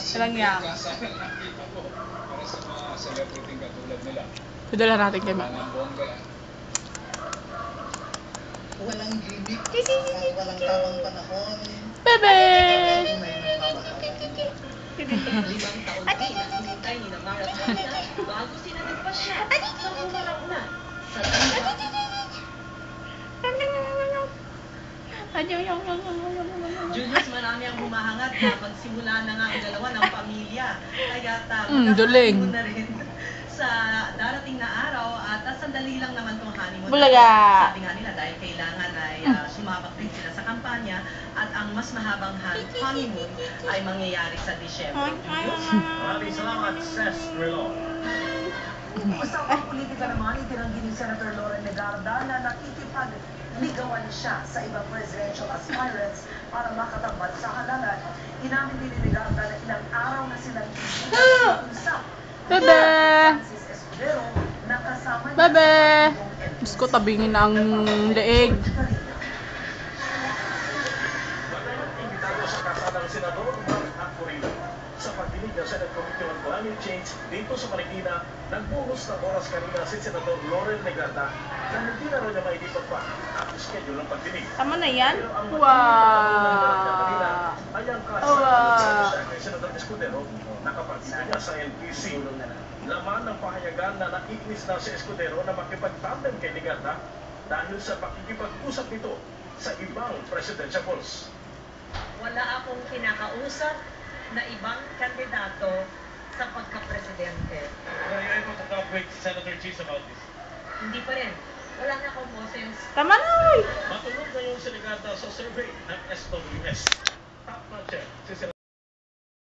Walang yan. Para sa mga celebrity katulad nila. Padala natin kay Mama. Walang gimmick, walang tamang panahon. Bebe! Limang taon din ang hinintay ni Mara Tolina bago sila nagpasya sa una-una. Sa Julius, marami ang humahangat na magsimula na nga ang dalawa ng pamilya. Kaya duling. mo na rin sa darating na araw at sandali lang naman tong honeymoon. Bulaga! Sabi nga nila dahil kailangan ay sumabak din sila sa kampanya at ang mas mahabang honeymoon ay mangyayari sa Disyembre. Maraming salamat, Ses Trilon. Usapang politika naman, itinanggi ni Senator Loren Legarda na nakikipag-ligawan siya sa ibang presidential aspirants para makatambal sa halalan. Inamin din ni Legarda na ilang araw na silang usap. Bebe! Francis Escudero, nakasama niya Bebe! sa yung Diyos ko, tabingin na ang leeg. Imbitado sa kasada ng Senador Mark Aquilino. Sa pagdinig ng Senate Committee on Climate Change dito sa Marikina, nagbuhos ng oras kanina si Senador Loren Legarda na hindi na raw niya mailipat pa ang schedule ng pagdinig. Tama na yan? Pero ang Wow! ay ang kasada Wow! ng Senador Escudero na kapag-ibig niya sa NPC. Laman ng pahayagan na naiinis na si Escudero na makipag-tandem kay Legarda dahil sa pakikipag-usap nito sa ibang presidentiables. Wala akong kinakausap na ibang kandidato sa pagka-presidente. Are you able to talk with Senator Cheese about this? Hindi pa rin. Wala na akong boses. Tama na! Uy! Matulog ngayon si Legarda sa survey ng SWS. Top notcher si